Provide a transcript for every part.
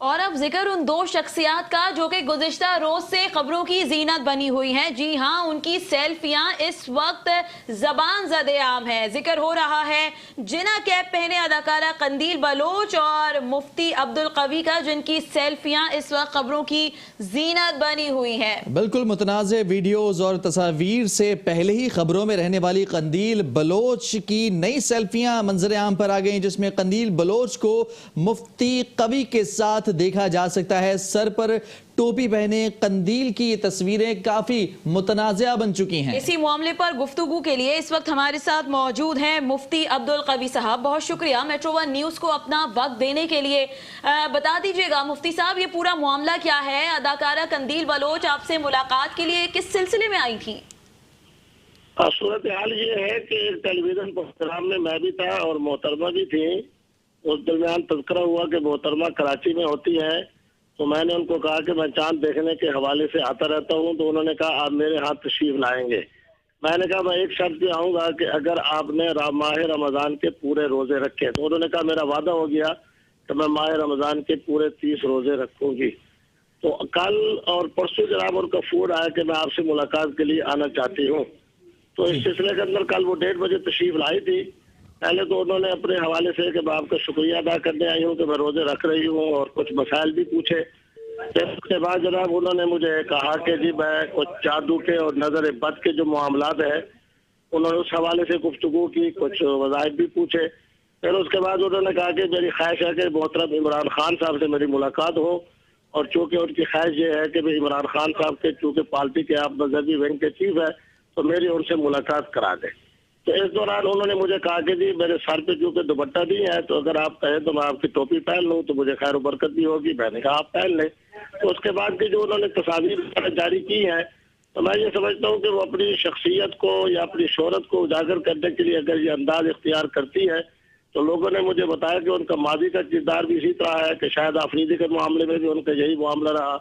और अब जिक्र उन दो शख्सियात का जो कि गुज़िश्ता रोज से खबरों की जीनत बनी हुई हैं। जी हाँ, उनकी सेल्फियां इस वक्त जबान ज़दे आम है। जिक्र हो रहा है जिना कैप पहने अदाकारा कंदील बलोच और मुफ्ती अब्दुल कवी का, जिनकी सेल्फियां इस वक्त खबरों की जीनत बनी हुई है। बिल्कुल मुतनाज़े वीडियोज और तस्वीर से पहले ही खबरों में रहने वाली कंदील बलोच की नई सेल्फियां मंजर आम पर आ गई, जिसमें कंदील बलोच को मुफ्ती कवी के साथ देखा जा सकता है। सर पर टोपी पहने कंदील की ये तस्वीरें काफी मुतनाज़ा बन चुकी हैं। इसी मामले पर गुफ्तगू के लिए इस वक्त हमारे साथ मौजूद हैं मुफ्ती अब्दुल कवी साहब। बहुत शुक्रिया मेट्रो वन न्यूज को अपना वक्त देने के लिए। बता दीजिएगा मुफ्ती साहब, ये पूरा मामला क्या है? अदाकारा कंदील बलोच आपसे मुलाकात के लिए किस सिलसिले में आई थी? सूरत हाल ये है कि एक टेलीविजन प्रोग्राम में मैं भी था और मोहतरमा भी थी। उस दरमियान तज़किरा हुआ कि मोहतरमा कराची में होती है, तो मैंने उनको कहा कि मैं चांद देखने के हवाले से आता रहता हूँ। तो उन्होंने कहा आप मेरे हाथ तशरीफ लाएंगे। मैंने कहा मैं एक शर्त पे आऊँगा कि अगर आपने माह रमज़ान के पूरे रोज़े रखे। तो उन्होंने कहा मेरा वादा हो गया कि मैं माह रमज़ान के पूरे 30 रोज़े रखूँगी। तो कल और परसों जनाब उनका फ़ोन आया कि मैं आपसे मुलाकात के लिए आना चाहती हूँ। तो इस सिलसिले के अंदर कल वो 1:30 बजे तशरीफ लाई थी। पहले तो उन्होंने अपने हवाले से कि मैं आपका शुक्रिया अदा करने आई हूँ कि मैं रोजे रख रही हूँ और कुछ मसाइल भी पूछे। फिर उसके बाद जनाब उन्होंने मुझे कहा कि जी मैं कुछ जादू के और नजर बद के जो मामलात है उन्होंने उस हवाले से गुफ्तगू की, कुछ वज़ाइफ भी पूछे। फिर उसके बाद उन्होंने कहा कि मेरी ख्वाहिश है कि मोहतरम इमरान खान साहब से मेरी मुलाकात हो, और चूँकि उनकी ख्वाहिश ये है कि भाई इमरान खान साहब के चूँकि पार्टी के आप मजहबी विंग के चीफ है तो मेरी उनसे मुलाकात करा दें। तो इस दौरान उन्होंने मुझे कहा कि जी मेरे सर पे चूँकि दुपट्टा नहीं है तो अगर आप कहें तो मैं आपकी टोपी पहन लूँ तो मुझे खैर बरकत भी होगी। मैंने कहा आप पहन लें। तो उसके बाद की जो उन्होंने तस्वीर जारी की है, तो मैं ये समझता हूँ कि वो अपनी शख्सियत को या अपनी शोहरत को उजागर करने के लिए अगर ये अंदाज इख्तियार करती है, तो लोगों ने मुझे बताया कि उनका माजी का किरदार भी इसी तरह है कि शायद आफरीदी के मामले में भी उनका यही मामला रहा।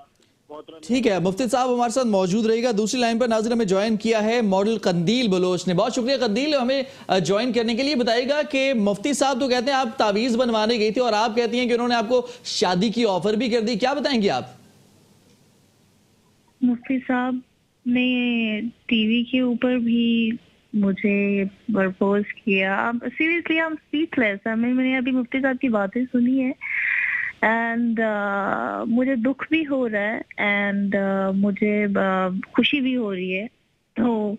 ठीक है, मुफ्ती साहब हमारे साथ मौजूद रहेगा। दूसरी लाइन पर नाज़िर हमें ज्वाइन किया है मॉडल कंदील बलोच ने। बहुत शुक्रिया कंदील हमें ज्वाइन करने के लिए। बताइएगा कि मुफ्ती साहब तो कहते हैं आप तावीज़ बनवाने गई थी और आप कहती हैं कि उन्होंने आपको शादी की ऑफर भी कर दी, क्या बताएंगे आप? मुफ्ती साहब ने टीवी के ऊपर भी मुझे प्रपोज किया। अब सीरियसली हम स्पीचलेस हैं। मैंने अभी मुफ्ती साहब की बातें सुनी है एंड मुझे दुख भी हो रहा है एंड मुझे खुशी भी हो रही है। तो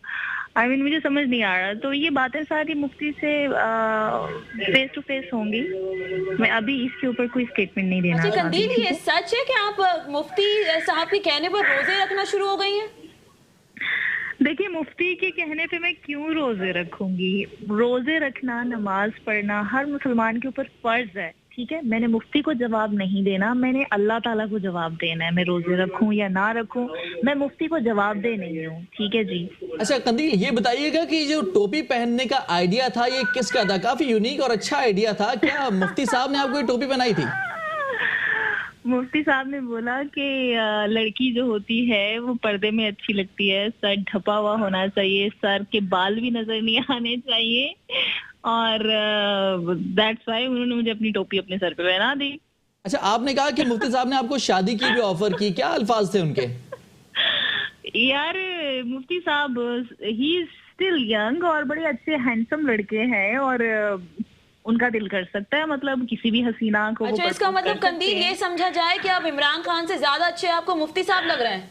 मुझे समझ नहीं आ रहा। तो ये बातें सारी मुफ्ती से फेस टू फेस होंगी। मैं अभी इसके ऊपर कोई स्टेटमेंट नहीं देना। अच्छा कंदील, ये सच है कि आप मुफ्ती साहब के कहने पर रोजे रखना शुरू हो गई हैं? देखिए, मुफ्ती के कहने पे मैं क्यों रोजे रखूंगी? रोजे रखना, नमाज पढ़ना हर मुसलमान के ऊपर फर्ज है, ठीक है। मैंने मुफ्ती को जवाब नहीं देना, मैंने अल्लाह ताला को जवाब देना है। मैं रोजे रखूं या ना रखूं, मैं मुफ्ती को जवाब दे नहीं हूँ, ठीक है जी। अच्छा कंदील, ये बताइएगा कि जो टोपी पहनने का आइडिया था ये किसका था? काफी यूनिक और अच्छा आइडिया था। क्या मुफ्ती साहब ने आपको ये टोपी पहनाई थी? मुफ्ती साहब ने बोला कि लड़की जो होती है वो पर्दे में अच्छी लगती है, सर ढपा हुआ होना चाहिए, सर के बाल भी नजर नहीं आने चाहिए, और दैट्स व्हाई उन्होंने मुझे अपनी टोपी अपने सर पे पहना दी। अच्छा, आपने कहा कि मुफ्ती साहब ने आपको शादी की भी ऑफर की, क्या अल्फाज थे उनके? यार मुफ्ती साहब ही इज स्टिल यंग और बड़े अच्छे हैंडसम लड़के हैं और उनका दिल कर सकता है, मतलब किसी भी हसीना को। अच्छा, इसका मतलब कंदील ये समझा जाए कि अब इमरान खान से ज्यादा अच्छे आपको मुफ्ती साहब लग रहे हैं?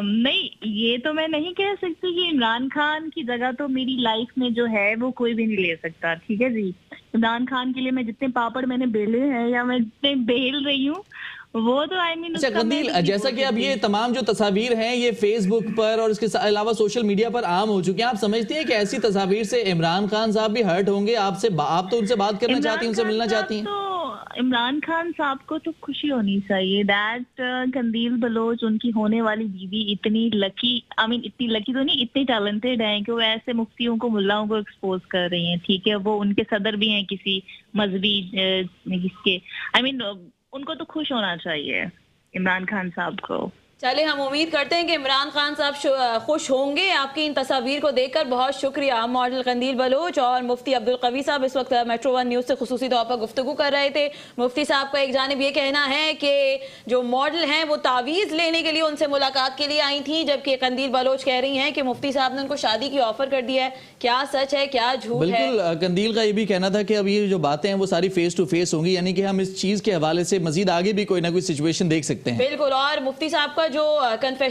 नहीं, ये तो मैं नहीं कह सकती कि इमरान खान की जगह तो मेरी लाइफ में जो है वो कोई भी नहीं ले सकता, ठीक है जी। इमरान खान के लिए मैं जितने पापड़ मैंने बेले हैं या मैं जितने बेल रही हूँ वो तो अच्छा कंदील, जैसा कि अब ये तमाम जो तस्वीर हैं ये फेसबुक पर और इसके अलावा सोशल मीडिया पर आम हो चुकी हैं, आप समझती हैं कि ऐसी तस्वीर से इमरान खान साहब भी हर्ट होंगे? आपसे आप तो उनसे बात करना चाहती हैं, उनसे मिलना चाहती हैं? तो इमरान खान साहब को तो खुशी होनी चाहिए दैट कंदील बलोच उनकी होने वाली बीवी इतनी लकी, इतनी लकी तो नहीं, इतनी टैलेंटेड है कि वो ऐसे मुफ्तियों को, मुल्लाओं को एक्सपोज कर रही हैं, ठीक है। वो उनके सदर भी हैं किसी मजहबी जिसके उनको तो खुश होना चाहिए इमरान खान साहब को। चलिए, हम उम्मीद करते हैं कि इमरान खान साहब खुश होंगे आपकी इन तस्वीर को देखकर। बहुत शुक्रिया। मॉडल कंदील बलोच और मुफ्ती अब्दुल कवी साहब इस वक्त मेट्रो 1 न्यूज़ से खुसूसी तौर पर गुफ्तगू कर रहे थे। मुफ्ती साहब का एक जानिब ये कहना है कि जो मॉडल हैं वो तावीज़ लेने के लिए उनसे मुलाकात के लिए आई थी, जबकि कंदील बलोच कह रही हैं कि मुफ्ती साहब ने उनको शादी की ऑफर कर दिया है। क्या सच है, क्या झूठ है? बिल्कुल, कंदील का ये भी कहना था कि अब ये जो बातें हैं वो सारी फेस टू फेस होंगी, यानी कि हम इस चीज़ के हवाले से मजीद आगे भी कोई ना कोई सिचुएशन देख सकते हैं। बिल्कुल। और मुफ्ती साहब का जो कन्फेशन